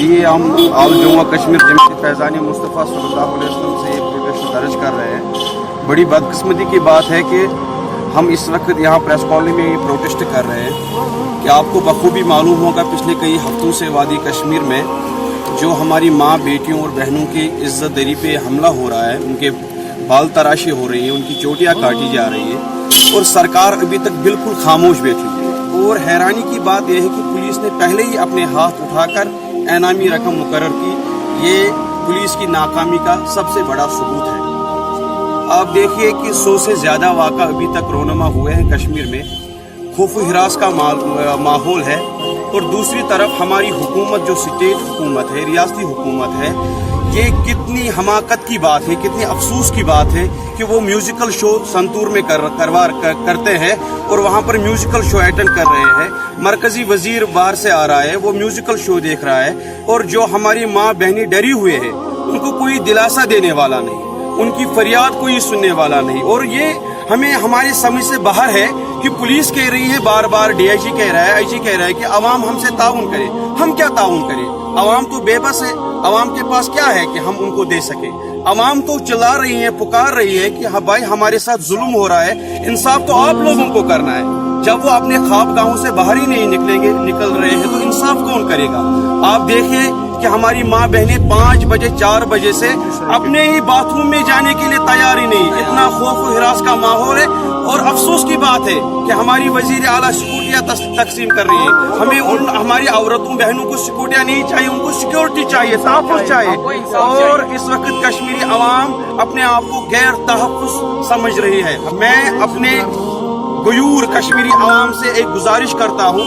जी, हम ऑल जम्मू कश्मीर जमीयत फैज़ान मुस्तफ़ा सल्लल्लाहु अलैहि वसल्लम से ये प्रोटेस्ट दर्ज कर रहे हैं। बड़ी बदकिस्मती की बात है कि हम इस वक्त यहाँ प्रेस कॉलोनी में ये प्रोटेस्ट कर रहे हैं कि आपको बखूबी मालूम होगा पिछले कई हफ्तों से वादी कश्मीर में जो हमारी माँ बेटियों और बहनों की इज्जत दरी पे हमला हो रहा है, उनके बाल तराशी हो रही है, उनकी चोटियाँ काटी जा रही है और सरकार अभी तक बिल्कुल खामोश बैठी है। और हैरानी की बात यह है कि पुलिस ने पहले ही अपने हाथ उठाकर इनामी रकम मुकर्रर की। ये पुलिस की नाकामी का सबसे बड़ा सबूत है। आप देखिए कि 100 से ज़्यादा वाक़ा अभी तक रोनमा हुए हैं कश्मीर में, खौफ व हिरास का माहौल है। और दूसरी तरफ हमारी हुकूमत जो स्टेट हुकूमत है, रियासती हुकूमत है, ये कितनी हमाकत की बात है, कितनी अफसोस की बात है कि वो म्यूजिकल शो संतूर में करते हैं और वहाँ पर म्यूजिकल शो अटेंड कर रहे हैं। मरकजी वजीर बाहर से आ रहा है, वो म्यूजिकल शो देख रहा है और जो हमारी माँ बहनें डरी हुए हैं उनको कोई दिलासा देने वाला नहीं, उनकी फरियाद कोई सुनने वाला नहीं। और ये हमें हमारे समझ से बाहर है कि पुलिस कह रही है, बार बार DIG कह रहा है, IG कह रहा है कि अवाम हमसे ताउन करे। हम क्या ताउन करें? अवाम तो बेबस है, अवाम के पास क्या है कि हम उनको दे सके? अवाम तो चिल्ला रही है, पुकार रही है कि हाँ भाई हमारे साथ जुल्म हो रहा है, इंसाफ तो आप लोगों को करना है। जब वो अपने ख्वाब गाहों से बाहर ही नहीं निकल रहे हैं तो इंसाफ कौन करेगा? आप देखिए कि हमारी माँ बहनें 5 बजे 4 बजे से अपने ही बाथरूम में जाने के लिए तैयार ही नहीं। इतना खौफ व हिरास का माहौल है। और अफसोस की बात है कि हमारी वजीर आला सिक्योरिटियाँ तकसीम कर रही है। हमें हमारी औरतों बहनों को सिक्योरिटियाँ नहीं चाहिए, उनको सिक्योरिटी चाहिए, तहफ़्फ़ुज़ चाहिए। और इस वक्त कश्मीरी अवाम अपने आप को गैर तहफ़्फ़ुज़ समझ रही है। मैं अपने गयूर कश्मीरी अवाम से एक गुजारिश करता हूँ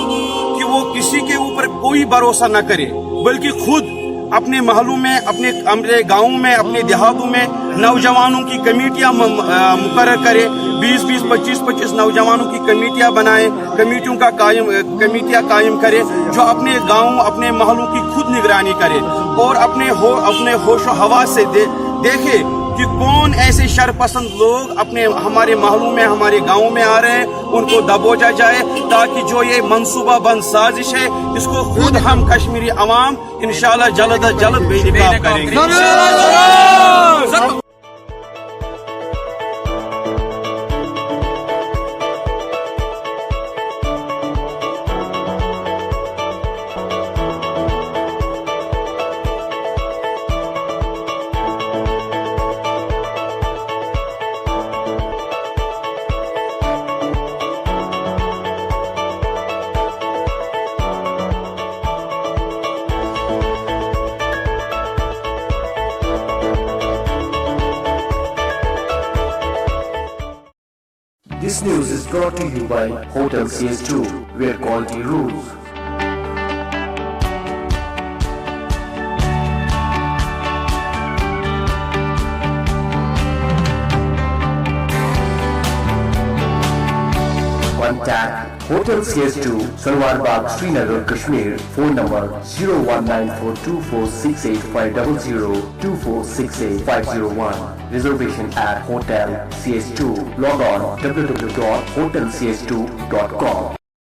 कि वो किसी के ऊपर कोई भरोसा न करे, बल्कि खुद अपने महलों में, अपने गाँव में, अपने देहातों में नौजवानों की कमेटियाँ मुकर्रर करे। 20-20, 25-25 नौजवानों की कमेटियाँ बनाए, कमेटियाँ कायम करे जो अपने गाँव, अपने महलों की खुद निगरानी करे और अपने होश व हवास से देखे कि कौन ऐसे शरपसंद लोग हमारे महलों में, हमारे गाँव में आ रहे हैं, उनको दबोचा जाए ताकि जो ये मंसूबा बंद साजिश है इसको खुद हम कश्मीरी अवाम इंशाल्लाह जल्द अज जल्द बेनकाब करेंगे। This news is brought to you by Hotel CS2, where quality rules. Contact Hotel CS2, Salwar Bagh, Srinagar, Kashmir. Phone number 0194246850 2468-501. Reservation at Hotel CS2. Log on www.hotelcs2.com.